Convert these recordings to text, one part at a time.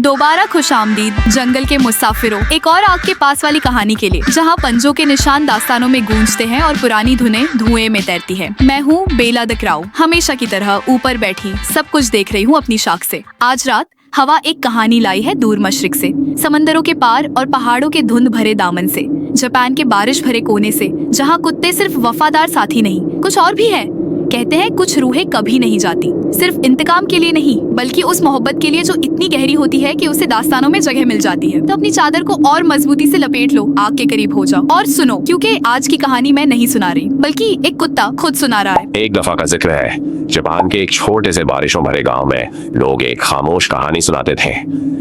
दोबारा खुशामदीद जंगल के मुसाफिरों, एक और आग के पास वाली कहानी के लिए, जहां पंजों के निशान दास्तानों में गूंजते हैं और पुरानी धुनें धुएं में तैरती हैं। मैं हूँ बेला द क्राउ, हमेशा की तरह ऊपर बैठी सब कुछ देख रही हूँ अपनी शाख से। आज रात हवा एक कहानी लाई है दूर मशरिक से, समंदरों के पार और पहाड़ों के धुंध भरे दामन से, जापान के बारिश भरे कोने से, जहाँ कुत्ते सिर्फ वफादार साथी नहीं, कुछ और भी है। कहते हैं कुछ रूहें कभी नहीं जाती, सिर्फ इंतकाम के लिए नहीं, बल्कि उस मोहब्बत के लिए जो इतनी गहरी होती है कि उसे दास्तानों में जगह मिल जाती है। तो अपनी चादर को और मजबूती से लपेट लो, आग के करीब हो जाओ और सुनो, क्योंकि आज की कहानी मैं नहीं सुना रही, बल्कि एक कुत्ता खुद सुना रहा है। एक दफा का जिक्र है, जापान के एक छोटे से बारिशों भरे गांव में लोग एक खामोश कहानी सुनाते थे।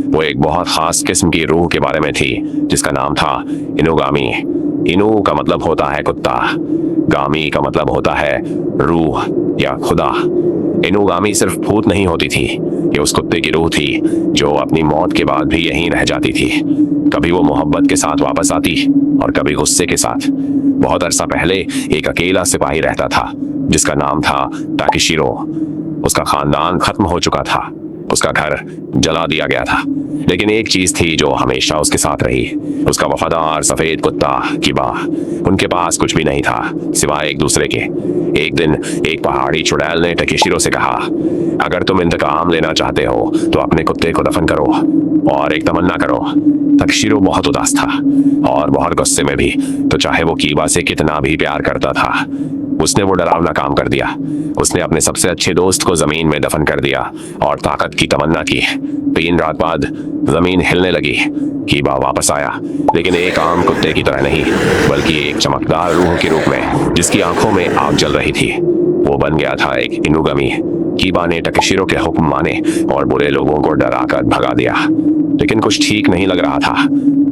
वो एक बहुत खास किस्म की रूह के बारे में थी, जिसका नाम था इनुगामी। इनु का मतलब होता है कुत्ता, गामी का मतलब होता है रूह या खुदा। इनुगामी सिर्फ भूत नहीं होती थी, ये उस कुत्ते की रूह थी जो अपनी मौत के बाद भी यहीं रह जाती थी। कभी वो मोहब्बत के साथ वापस आती और कभी गुस्से के साथ। बहुत अरसा पहले एक अकेला सिपाही रहता था जिसका नाम था ताकेशिरो। उसका खानदान खत्म हो चुका था, उसका घर जला दिया गया था, लेकिन एक चीज थी जो हमेशा उसके साथ रही, उसका वफादार सफेद कुत्ता किबा। उनके पास कुछ भी नहीं था सिवाय एक दूसरे के। एक दिन एक पहाड़ी चुड़ैल ने ताकेशिरो से कहा, अगर तुम इंतकाम लेना चाहते हो तो अपने कुत्ते को दफन करो और एक तमन्ना करो। ताकेशिरो बहुत उदास था और बहुत गुस्से में भी, तो चाहे वो कीबा से कितना भी प्यार करता था, उसने वो डरावना काम कर दिया। उसने अपने सबसे अच्छे दोस्त को जमीन में दफन कर दिया और ताकत की तमन्ना की। 3 रात बाद जमीन हिलने लगी। कीबा वापस आया, लेकिन एक आम कुत्ते की तरह नहीं, बल्कि एक चमकदार रूह के रूप में, जिसकी आंखों में आग जल रही थी। वो बन गया था एक इनुगामी। कीबा ने ताकेशिरो के हुक्म माने और बुरे लोगों को डराकर भगा दिया, लेकिन कुछ ठीक नहीं लग रहा था।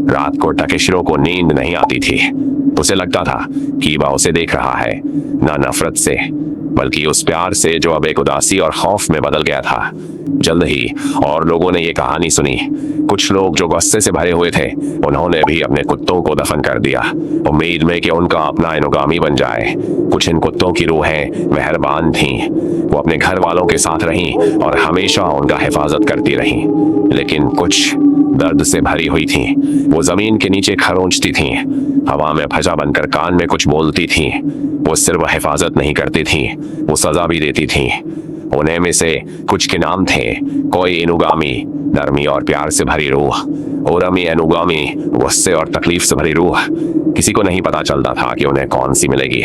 रात को ताकेशिरो को नींद नहीं आती थी। उसे लगता था कीबा उसे देख रहा है, ना नफरत से बल्कि उस प्यार से जो अब एक उदासी और खौफ में बदल गया था। जल्द ही और लोगों ने ये कहानी सुनी। कुछ लोग जो गुस्से से भरे हुए थे, उन्होंने भी अपने कुत्तों को दफन कर दिया, उम्मीद में कि उनका अपना इनुगामी बन जाए। कुछ इन कुत्तों की रूहें मेहरबान थीं, वो अपने घर वालों के साथ रहीं और हमेशा उनका हिफाजत करती रहीं, लेकिन कुछ दर्द से भरी हुई थीं। वो जमीन के नीचे खरोंचती थीं, हवा में फजा बनकर कान में कुछ बोलती थीं। वो सिर्फ हिफाजत नहीं करती थीं, वो सजा भी देती थीं। उन्हें में से कुछ के नाम थे कोई इनुगामी, नरमी और प्यार से भरी रूह, ओरमी इनुगामी, गुस्से और तकलीफ से भरी रूह। किसी को नहीं पता चलता था कि उन्हें कौन सी मिलेगी।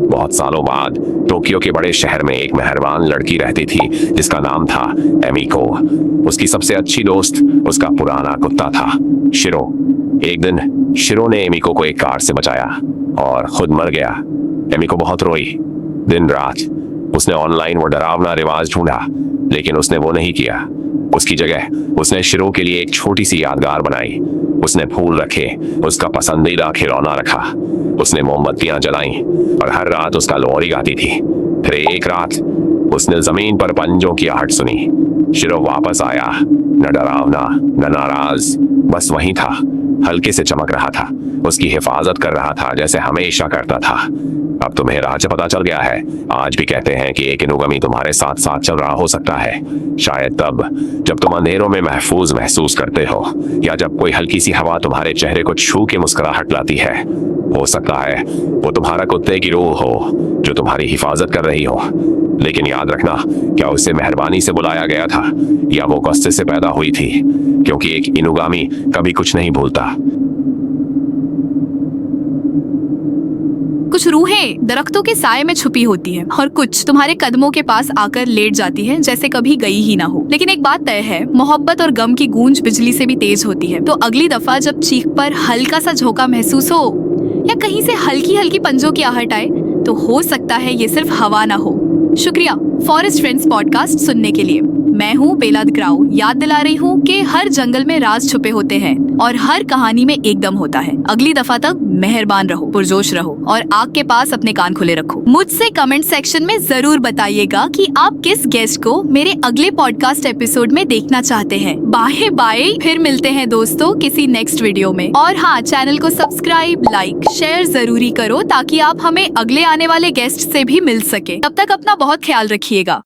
बहुत सालों बाद टोक्यो के बड़े शहर में एक मेहरबान लड़की रहती थी जिसका नाम था एमिको। उसकी सबसे अच्छी दोस्त उसका पुराना कुत्ता था शिरो। एक दिन शिरो ने एमिको को एक कार से बचाया और खुद मर गया। एमिको बहुत रोई। दिन रात उसने ऑनलाइन वो डरावना रिवाज ढूंढा, लेकिन उसने वो नहीं किया। उसकी जगह उसने शिरो के लिए एक छोटी सी यादगार बनाई। उसने फूल रखे, उसका पसंदीदा खिलौना रखा, उसने मोमबत्तियां जलाई और हर रात उसका लोरी गाती थी। फिर एक रात उसने जमीन पर पंजों की आहट सुनी। शिरो वापस आया, न डरावना न नाराज, बस वहीं था, हल्के से चमक रहा था, उसकी हिफाजत कर रहा था जैसे हमेशा करता था। अब तुम्हें राज पता चल गया है। आज भी कहते हैं कि एक इनुगामी तुम्हारे साथ साथ चल रहा हो सकता है, शायद तब जब तुम अंधेरों में महफूज महसूस करते हो, या जब कोई हल्की सी हवा तुम्हारे चेहरे को छू के मुस्कुराहट लाती है। हो सकता है वो तुम्हारा कुत्ते की रूह हो जो तुम्हारी हिफाजत कर रही हो, लेकिन याद रखना, क्या उसे मेहरबानी से बुलाया गया था या वो गुस्से से पैदा हुई थी, क्योंकि एक इनुगामी कभी कुछ नहीं भूलता। कुछ रूहें दरख्तों के साए में छुपी होती हैं और कुछ तुम्हारे कदमों के पास आकर लेट जाती हैं जैसे कभी गई ही ना हो। लेकिन एक बात तय है, मोहब्बत और गम की गूंज बिजली से भी तेज होती है। तो अगली दफा जब चीख पर हल्का सा झोंका महसूस हो या कहीं से हल्की हल्की पंजों की आहट आए, तो हो सकता है ये सिर्फ हवा ना हो। शुक्रिया फॉरेस्ट फ्रेंड्स पॉडकास्ट सुनने के लिए। मैं हूँ बेला द क्राउ, याद दिला रही हूँ कि हर जंगल में राज छुपे होते हैं और हर कहानी में एक दम होता है। अगली दफा तक मेहरबान रहो, पुरजोश रहो और आग के पास अपने कान खुले रखो। मुझसे कमेंट सेक्शन में जरूर बताइएगा कि आप किस गेस्ट को मेरे अगले पॉडकास्ट एपिसोड में देखना चाहते हैं। बाय बाय, फिर मिलते हैं दोस्तों किसी नेक्स्ट वीडियो में। और हाँ, चैनल को सब्सक्राइब, लाइक, शेयर जरूरी करो ताकि आप हमें अगले आने वाले गेस्ट से भी मिल सके। तब तक अपना बहुत ख्याल रखिएगा।